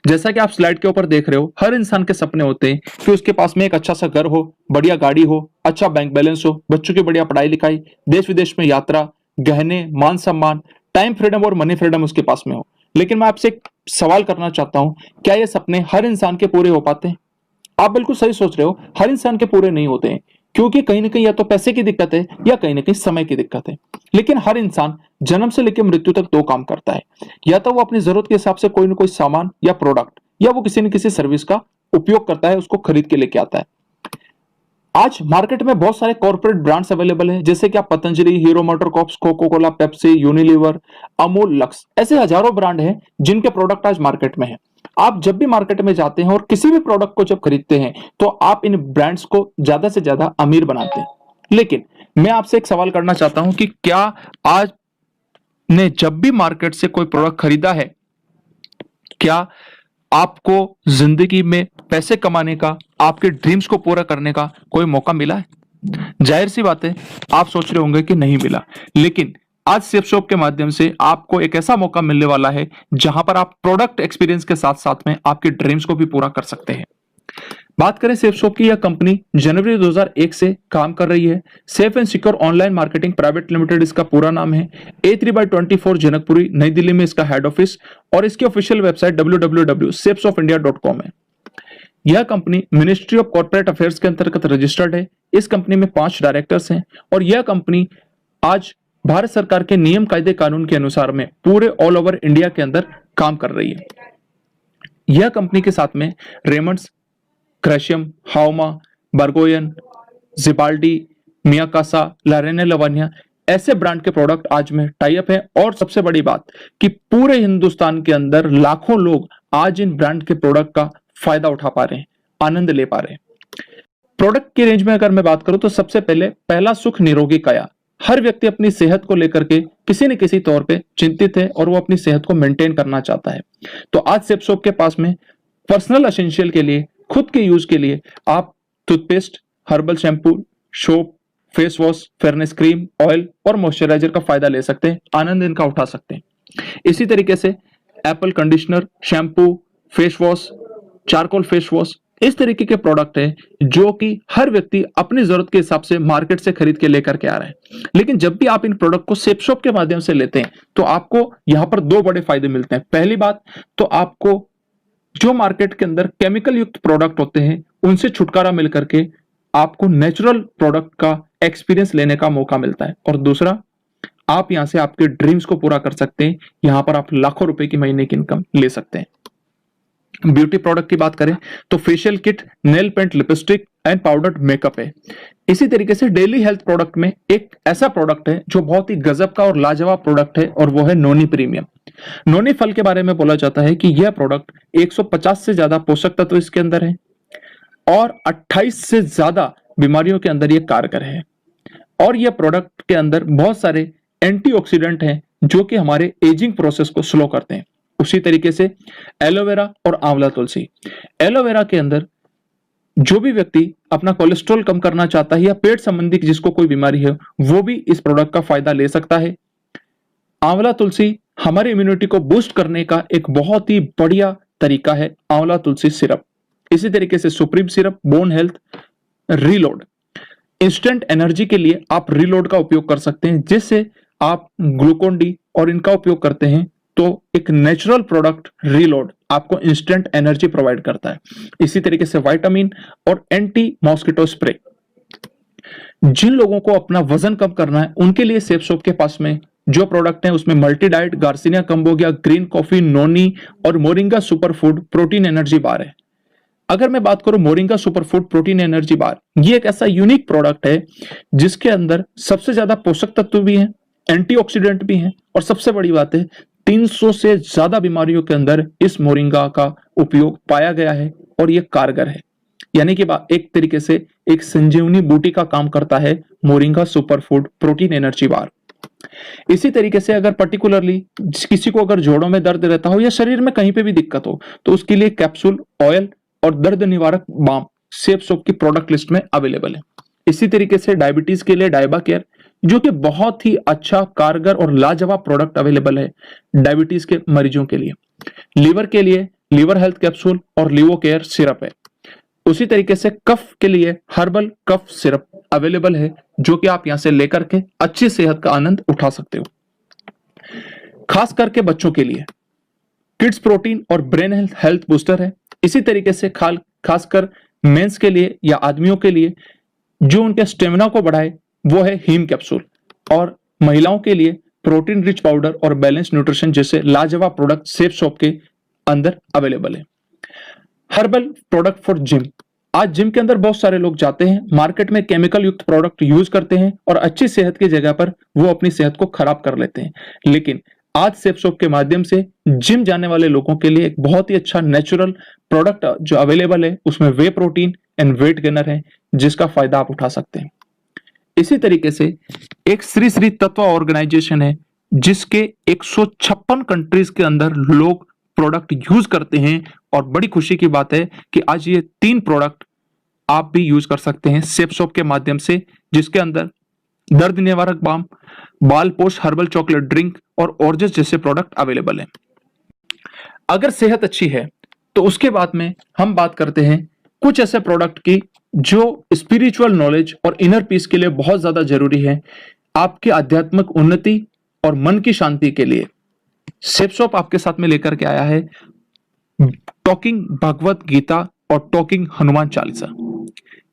जैसा कि आप स्लाइड के ऊपर देख रहे हो, हर इंसान के सपने होते हैं कि उसके पास में एक अच्छा सा घर हो, बढ़िया गाड़ी हो, अच्छा बैंक बैलेंस हो, बच्चों की बढ़िया पढ़ाई लिखाई, देश विदेश में यात्रा, गहने, मान सम्मान, टाइम फ्रीडम और मनी फ्रीडम उसके पास में हो। लेकिन मैं आपसे एक सवाल करना चाहता हूं, क्या ये सपने हर इंसान के पूरे हो पाते हैं? आप बिल्कुल सही सोच रहे हो, हर इंसान के पूरे नहीं होते हैं, क्योंकि कहीं ना कहीं या तो पैसे की दिक्कत है या कहीं ना कहीं समय की दिक्कत है। लेकिन हर इंसान जन्म से लेकर मृत्यु तक दो काम करता है, या तो वो अपनी जरूरत के हिसाब से कोई ना कोई सामान या प्रोडक्ट, या वो किसी न किसी सर्विस का उपयोग करता है, उसको खरीद के लेके आता है। आज मार्केट में बहुत सारे कॉर्पोरेट ब्रांड्स अवेलेबल हैं, जैसे कि आप Patanjali, Hero MotoCorps, Coca Cola, Pepsi, Unilever, Amul, Lux, ऐसे हजारों ब्रांड हैं जिनके प्रोडक्ट आज मार्केट में हैं। आप जब भी मार्केट में जाते हैं और किसी भी प्रोडक्ट को जब खरीदते हैं तो आप इन ब्रांड्स को ज्यादा से ज्यादा अमीर बनाते हैं। लेकिन मैं आपसे एक सवाल करना चाहता हूं कि क्या आज ने जब भी मार्केट से कोई प्रोडक्ट खरीदा है, क्या आपको जिंदगी में पैसे कमाने का, आपके ड्रीम्स को पूरा करने का कोई मौका मिला है? जाहिर सी बात है, आप सोच रहे होंगे कि नहीं मिला। लेकिन आज सेफ शॉप के माध्यम से आपको एक ऐसा मौका मिलने वाला है जहां पर आप प्रोडक्ट एक्सपीरियंस के साथ साथ में आपके ड्रीम्स को भी पूरा कर सकते हैं। बात करें सेफ शॉप की, यह कंपनी जनवरी 2001 से काम कर रही है। Safe and secure online marketing private limited इसका पूरा नाम है। A3/24 जनकपुरी, नई दिल्ली में इसका हेड ऑफिस, और इसकी ऑफिशियल वेबसाइट www.safeshopindia.com है। यह company ministry of corporate affairs के अंतर्गत रजिस्टर्ड है। इस कंपनी में 5 डायरेक्टर्स हैं और यह कंपनी आज भारत सरकार के नियम कायदे कानून के अनुसार में पूरे ऑल ओवर इंडिया के अंदर काम कर रही है। यह कंपनी के साथ में रेमंड्स, क्रशियम, हाउमा, बर्गोयन, जिबाल्डी, मियाकासा, लारेने लवानिया, ऐसे ब्रांड के प्रोडक्ट आज में टाई अप है। और सबसे बड़ी बात कि पूरे हिंदुस्तान के अंदर लाखों लोग आज इन ब्रांड के प्रोडक्ट का फायदा उठा पा रहे हैं, आनंद ले पा रहे हैं। प्रोडक्ट की रेंज में अगर मैं बात करूं तो सबसे पहले पहला सुख निरोगी काया। हर व्यक्ति अपनी सेहत को लेकर के किसी न किसी तौर पे चिंतित है और वो अपनी सेहत को मेंटेन करना चाहता है। तो आज सेफ शॉप के पास में पर्सनल एसेंशियल के लिए, खुद के यूज के लिए आप toothpaste, herbal shampoo, soap, face wash, fairness cream, oil और मॉइस्चराइजर का फायदा ले सकते हैं, आनंद इनका उठा सकते हैं। इसी तरीके से Apple conditioner, shampoo, face wash, charcoal face wash, इस तरीके के प्रोडक्ट है जो कि हर व्यक्ति अपनी जरूरत के हिसाब से मार्केट से खरीद के लेकर के आ रहा है। लेकिन जब भी आप इन प्रोडक्ट को सेफ शॉप के माध्यम से लेते हैं तो आपको यहां पर 2 बड़े फायदे मिलते हैं। पहली बात तो आपको जो मार्केट के अंदर केमिकल युक्त प्रोडक्ट होते हैं उनसे छुटकारा मिल करके आपको नेचुरल प्रोडक्ट का एक्सपीरियंस लेने का मौका मिलता है। और दूसरा, आप यहां से आपके ड्रीम्स को पूरा कर सकते हैं। यहां पर आप लाखों रुपए की महीने की इनकम ले सकते हैं। ब्यूटी प्रोडक्ट की बात करें तो facial kit, nail paint, lipstick and powdered makeup है। इसी तरीके से डेली हेल्थ प्रोडक्ट में एक ऐसा प्रोडक्ट है जो बहुत ही गजब का और लाजवाब प्रोडक्ट है और वो है नोनी प्रीमियम। नोनी फल के बारे में बोला जाता है कि यह प्रोडक्ट 150 से ज्यादा पोषक तत्व इसके अंदर है और 28 से ज्यादा बीमारियों के अंदर यह कारगर है। और यह प्रोडक्ट के अंदर बहुत सारे एंटीऑक्सीडेंट हैं जो कि हमारे एजिंग प्रोसेस को स्लो करते हैं। उसी तरीके से एलोवेरा और आंवला तुलसी। एलोवेरा के अंदर जो भी व्यक्ति अपना कोलेस्ट्रॉल कम करना चाहता है या पेट संबंधी जिसको कोई बीमारी है वो भी इस प्रोडक्ट का फायदा ले सकता है। आंवला तुलसी हमारी इम्यूनिटी को बूस्ट करने का एक बहुत ही बढ़िया तरीका है, आंवला तुलसी सिरप। इसी तरीके से supreme syrup, bone health, reload, instant energy के लिए आप रीलोड का उपयोग कर सकते हैं, जिससे आप ग्लूकोन डी और इनका उपयोग करते हैं तो एक नेचुरल प्रोडक्ट रीलोड आपको इंस्टेंट एनर्जी प्रोवाइड करता है। इसी तरीके से विटामिन और एंटी मॉस्किटो स्प्रे। जिन लोगों को अपना वजन कम करना है उनके लिए सेफ शॉप के पास में जो प्रोडक्ट है उसमें multi diet, garcinia cambogia, green coffee, noni और moringa super food protein energy bar है। अगर मैं बात करूं moringa super food protein energy bar, ये एक ऐसा यूनिक प्रोडक्ट है जिसके अंदर सबसे ज्यादा पोषक तत्व भी हैं, एंटीऑक्सीडेंट भी हैं और सबसे बड़ी बात है 300 से ज्यादा बीमारियों के अंदर इस मोरिंगा का उपयोग पाया गया है और यह कारगर है। यानी कि एक तरीके से एक संजीवनी बूटी का काम करता है moringa super food protein energy बार। इसी तरीके से अगर पर्टिकुलरली किसी को अगर जोड़ों में दर्द रहता हो या शरीर में कहीं पे भी दिक्कत हो तो उसके लिए कैप्सूल, ऑयल और दर्द निवारक बाम सेफ शॉप की प्रोडक्ट लिस्ट में अवेलेबल है। इसी तरीके से डायबिटीज के लिए डायबा केयर, जो कि बहुत ही अच्छा, कारगर और लाजवाब प्रोडक्ट अवेलेबल है डायबिटीज के मरीजों के लिए। लीवर के लिए लीवर हेल्थ कैप्सूल और लिवो केयर सिरप है। उसी तरीके से कफ के लिए हर्बल कफ सिरप अवेलेबल है, जो कि आप यहां से लेकर के अच्छी सेहत का आनंद उठा सकते हो। खास करके बच्चों के लिए किड्स प्रोटीन और ब्रेन हेल्थ बूस्टर है। इसी तरीके से खासकर मेंस के लिए या आदमियों के लिए जो उनके स्टेमिना को बढ़ाए वो है हीम कैप्सूल, और महिलाओं के लिए प्रोटीन रिच पाउडर और बैलेंस न्यूट्रिशन जैसे लाजवाब प्रोडक्ट सेफ शॉप के अंदर अवेलेबल है। Herbal product for gym. आज जिम के अंदर बहुत सारे लोग जाते हैं, मार्केट में केमिकल युक्त प्रोडक्ट यूज करते हैं और अच्छी सेहत की जगह पर वो अपनी सेहत को खराब कर लेते हैं। लेकिन आज सेफ शॉप के माध्यम से जिम जाने वाले लोगों के लिए एक बहुत ही अच्छा नेचुरल प्रोडक्ट जो अवेलेबल है, उसमें वे प्रोटीन एंड वेट गेनर है, जिसका फायदा आप उठा सकते हैं। इसी तरीके से एक श्री श्री तत्व ऑर्गेनाइजेशन है, जिसके 156 कंट्रीज के अंदर लोग प्रोडक्ट यूज करते हैं, और बड़ी खुशी की बात है कि आज ये 3 प्रोडक्ट आप भी यूज कर सकते हैं सेफ शॉप के माध्यम से, जिसके अंदर दर्द निवारक बाम, बाल पोष हर्बल चॉकलेट ड्रिंक और ऑर्जस जैसे प्रोडक्ट अवेलेबल हैं। अगर सेहत अच्छी है तो उसके बाद में हम बात करते हैं कुछ ऐसे प्रोडक्ट की जो स्पिरिचुअल नॉलेज और इनर पीस के लिए बहुत ज्यादा जरूरी है, आपके आध्यात्मिक उन्नति और मन की शांति के लिए। सेफ शॉप आपके साथ में लेकर के आया है टॉकिंग भगवत गीता और टॉकिंग हनुमान चालीसा,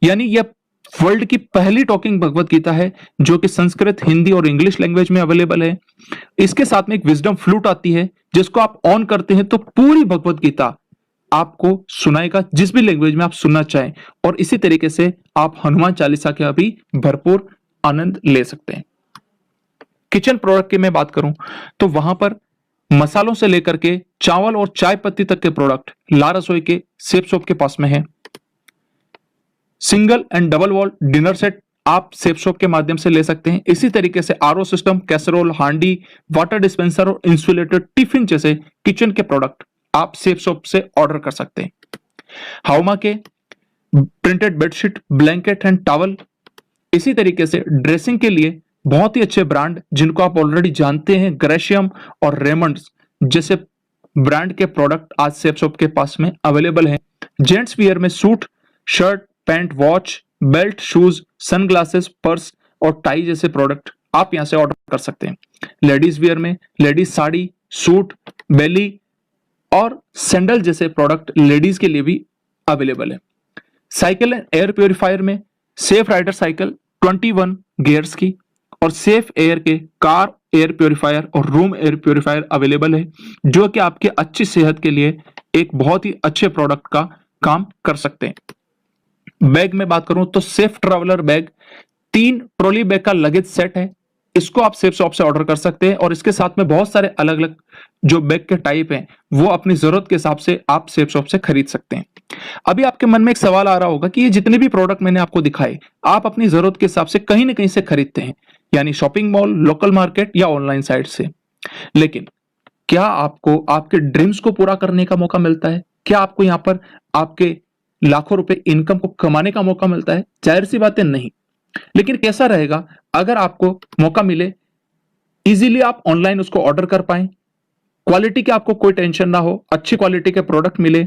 यानी यह वर्ल्ड की पहली टॉकिंग भगवत गीता है जो कि संस्कृत, हिंदी और इंग्लिश लैंग्वेज में अवेलेबल है। इसके साथ में एक विजडम फ्लूट आती है, जिसको आप ऑन करते हैं तो पूरी भगवत गीता आपको सुनाएगा जिस भी लैंग्वेज में आप सुनना चाहें, और इसी तरीके से आप हनुमान चालीसा का भी भरपूर आनंद ले सकते हैं। किचन प्रोडक्ट की मैं बात करूं तो वहां पर मसालों से लेकर के चावल और चाय पत्ती तक के प्रोडक्ट ला रसोई के सेफ शॉप के पास में है। Single and double wall dinner set आप सेफ शॉप के माध्यम से ले सकते हैं। इसी तरीके से आरओ सिस्टम, कैसरोल, हांडी, वाटर डिस्पेंसर और इंसुलेटेड टिफिन जैसे किचन के प्रोडक्ट आप सेफ शॉप से ऑर्डर कर सकते हैं। हाउमा के printed bedsheet, blanket and towel, इसी तरीके से ड्रेसिंग के लिए बहुत ही अच्छे ब्रांड जिनको आप ऑलरेडी जानते हैं, ग्रेशियम और रेमंड्स जैसे ब्रांड के प्रोडक्ट आज सेफ शॉप के पास में अवेलेबल हैं। जेंट्स वियर में suit, shirt, pant, watch, belt, shoes, sunglasses, purse और टाई जैसे प्रोडक्ट आप यहां से ऑर्डर कर सकते हैं। लेडीज वियर में लेडीज साड़ी, सूट, बेली और सैंडल जैसे प्रोडक्ट लेडीज के लिए भी अवेलेबल है। साइकिल एंड एयर प्योरीफायर में सेफ राइडर साइकिल 21 गियर्स की और सेफ एयर के कार एयर प्योरीफायर और रूम एयर प्योरीफायर अवेलेबल है, जो कि आपके अच्छी सेहत के लिए एक बहुत ही अच्छे प्रोडक्ट का काम कर सकते हैं। बैग में बात करूं तो safe traveller bag 3 trolley bag का लगेज सेट है, इसको आप सेफ शॉप से ऑर्डर कर सकते हैं, और इसके साथ में बहुत सारे अलग अलग जो बैग के टाइप हैं वो अपनी जरूरत के हिसाब से आप सेफ शॉप से खरीद सकते हैं। अभी आपके मन में एक सवाल आ रहा होगा कि ये जितने भी प्रोडक्ट मैंने आपको दिखाए आप अपनी जरूरत के हिसाब से कहीं ना कहीं से खरीदते हैं, यानी शॉपिंग मॉल, लोकल मार्केट या ऑनलाइन साइट से। लेकिन क्या आपको आपके ड्रीम्स को पूरा करने का मौका मिलता है? क्या आपको यहाँ पर आपके लाखों रुपए इनकम को कमाने का मौका मिलता है? जाहिर सी बात है नहीं। लेकिन कैसा रहेगा अगर आपको मौका मिले, इजीली आप ऑनलाइन उसको ऑर्डर कर पाए, क्वालिटी की आपको कोई टेंशन ना हो, अच्छी क्वालिटी के प्रोडक्ट मिले,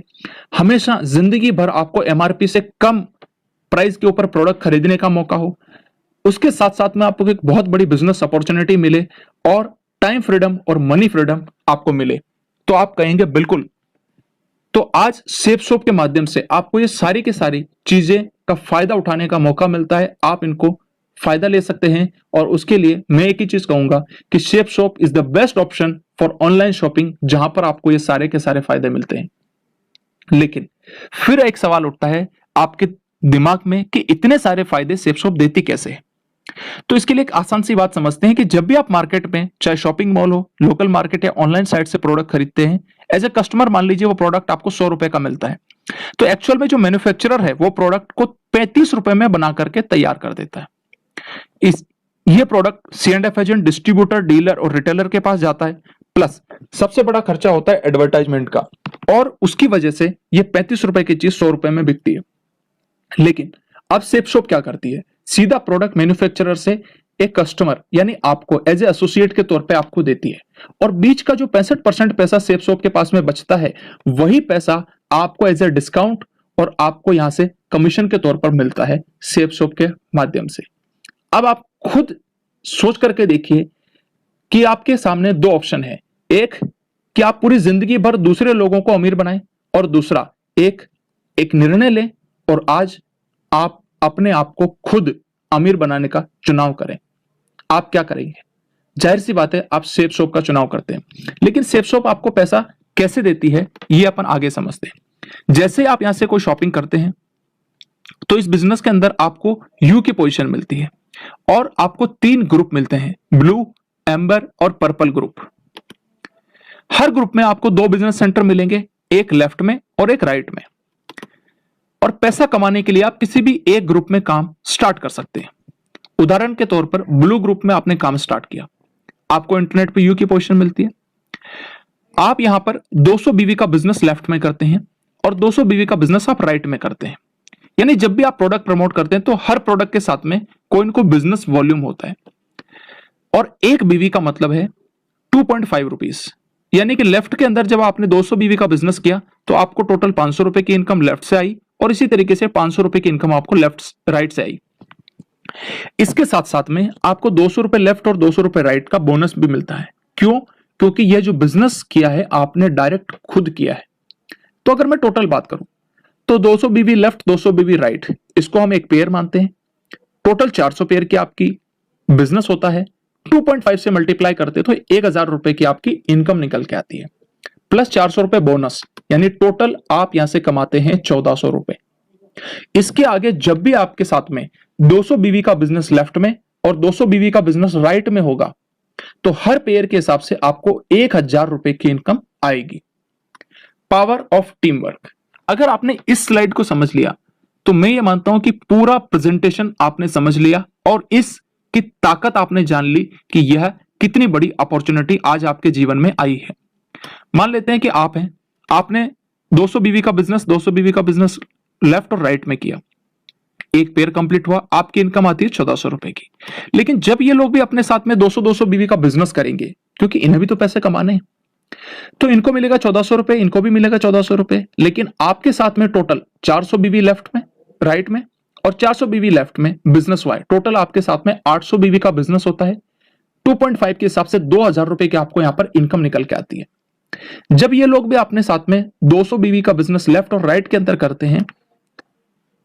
हमेशा जिंदगी भर आपको एमआरपी से कम प्राइस के ऊपर प्रोडक्ट खरीदने का मौका हो, उसके साथ साथ में आपको एक बहुत बड़ी बिजनेस अपॉर्चुनिटी मिले और टाइम फ्रीडम और मनी फ्रीडम आपको मिले, तो आप कहेंगे बिल्कुल। तो आज सेफ शॉप के माध्यम से आपको ये सारी की सारी चीजें का फायदा उठाने का मौका मिलता है, आप इनको फायदा ले सकते हैं। और उसके लिए मैं एक ही चीज कहूंगा कि safe shop is the best option for online shopping, जहां पर आपको ये सारे के सारे फायदे मिलते हैं। लेकिन फिर एक सवाल उठता है आपके दिमाग में कि इतने सारे फायदे सेफ शॉप देती कैसे है? तो इसके लिए एक आसान सी बात समझते हैं कि जब भी आप मार्केट में, चाहे शॉपिंग मॉल हो, लोकल मार्केट या ऑनलाइन साइट से प्रोडक्ट खरीदते हैं, एज ए कस्टमर मान लीजिए वो प्रोडक्ट आपको 100 रुपए का मिलता है, तो एक्चुअल में जो मैन्युफैक्चरर है वो प्रोडक्ट को 35 रुपए में बना करके तैयार कर देता है। ये product C&F agent, distributor, dealer और रिटेलर के पास जाता है, प्लस सबसे बड़ा खर्चा होता है एडवर्टाइजमेंट का, और उसकी वजह से ये 35 रुपए की चीज 100 रुपए में बिकती है। लेकिन अब सेफ शॉप क्या करती है? सीधा प्रोडक्ट मैन्युफैक्चरर से एक कस्टमर यानी आपको एज ए एसोसिएट के तौर पे आपको देती है, और बीच का जो 65% पैसा सेफ शॉप के पास में बचता है, वही पैसा आपको एज ए डिस्काउंट और आपको यहां से कमीशन के तौर पर मिलता है सेफ शॉप के माध्यम से। अब आप खुद सोच करके देखिए कि आपके सामने दो ऑप्शन है, एक कि आप पूरी जिंदगी भर दूसरे लोगों को अमीर बनाएं, और दूसरा एक निर्णय लें और आज आप अपने आप को खुद अमीर बनाने का चुनाव करें। आप क्या करेंगे? जाहिर सी बात है आप सेफ शॉप का चुनाव करते हैं, लेकिन सेफ शॉप आपको पैसा कैसे देती है ये अपन आगे समझते हैं। जैसे आप यहां से कोई शॉपिंग करते हैं तो इस बिजनेस के अंदर आपको यू की पोजीशन मिलती है, और आपको 3 ग्रुप मिलते हैं, ब्लू, एम्बर और पर्पल ग्रुप। हर ग्रुप में आपको 2 बिजनेस सेंटर मिलेंगे, एक लेफ्ट में और एक राइट में। और पैसा कमाने के लिए आप किसी भी एक ग्रुप में काम स्टार्ट कर सकते हैं। उदाहरण के तौर पर ब्लू ग्रुप में आपने काम स्टार्ट किया, आपको इंटरनेट पे यू की पोजीशन मिलती है। आप यहां पर 200 बीवी का बिजनेस लेफ्ट में करते हैं और 200 बीवी का बिजनेस आप राइट में करते हैं। यानी जब भी आप प्रोडक्ट प्रमोट करते हैं तो हर प्रोडक्ट के साथ में कोई ना कोई बिजनेस वॉल्यूम होता है, और एक बीवी का मतलब है 2.5 रुपीज। यानी कि लेफ्ट के अंदर जब आपने 200 बीवी का बिजनेस किया तो आपको टोटल 500 रुपए की इनकम लेफ्ट से आई, और इसी तरीके से 500 रुपए की इनकम आपको लेफ्ट राइट से आई। इसके साथ साथ में आपको 200 रुपए लेफ्ट और 200 रुपए राइट का बोनस भी मिलता है। क्यों? क्योंकि यह जो बिजनेस किया है आपने डायरेक्ट खुद किया है। तो अगर मैं टोटल बात करूं तो 200 बीवी लेफ्ट 200 बीवी राइट, इसको हम एक पेयर मानते हैं। टोटल 400 पेयर की आपकी बिजनेस होता है, 2.5 से मल्टीप्लाई करते तो 1000 रुपए की आपकी इनकम निकल के आती है, प्लस 400 रुपए बोनस, यानी टोटल आप यहां से कमाते हैं 1400 रुपए। इसके आगे जब भी आपके साथ में 200 बीवी का बिजनेस लेफ्ट में और 200 बीवी का बिजनेस राइट में होगा तो हर पेयर के हिसाब से आपको 1000 रुपए की इनकम आएगी। Power of team work. अगर आपने इस स्लाइड को समझ लिया तो मैं ये मानता हूं कि पूरा प्रेजेंटेशन आपने समझ लिया और इसकी ताकत आपने जान ली कि यह कितनी बड़ी अपॉर्चुनिटी आज आपके जीवन में आई है। मान लेते हैं कि आप हैं, आपने 200 बीवी का बिजनेस लेफ्ट और राइट में किया, एक पेयर कंप्लीट हुआ, आपकी इनकम आती है 1400 रुपए की। लेकिन जब ये लोग भी अपने साथ में 200 बीवी का बिजनेस करेंगे, क्योंकि इन्हें भी तो पैसे कमाने हैं, तो इनको मिलेगा 1400 रुपए, इनको भी मिलेगा 1400 रुपए। लेकिन आपके साथ में टोटल 400 बीवी लेफ्ट में, राइट में, और 400 बीवी लेफ्ट में बिजनेस हुआ है, टोटल आपके साथ में 800 बीवी का बिजनेस होता है। 2.5 के हिसाब से 2000 रुपए की आपको यहां पर इनकम निकल के आती है। जब ये लोग भी अपने साथ में 200 बीवी का बिजनेस लेफ्ट और राइट के अंदर करते हैं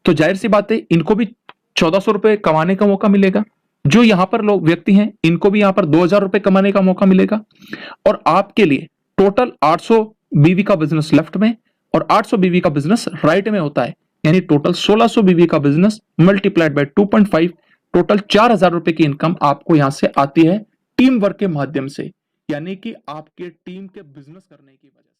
तो जाहिर सी बात है इनको भी 1400 रुपए कमाने का मौका मिलेगा। जो यहां पर लोग व्यक्ति हैं इनको भी यहां पर 2000 रुपए कमाने का मौका मिलेगा, और आपके लिए टोटल 800 बीवी का बिजनेस लेफ्ट में और 800 बीवी का बिजनेस राइट में होता है, यानी टोटल 1600 बीवी का बिजनेस मल्टीप्लाइड बाय 2.5, टोटल 4000 रुपए की इनकम आपको यहां से आती है टीम वर्क के माध्यम से, यानी कि आपके टीम के बिजनेस करने की वजह से।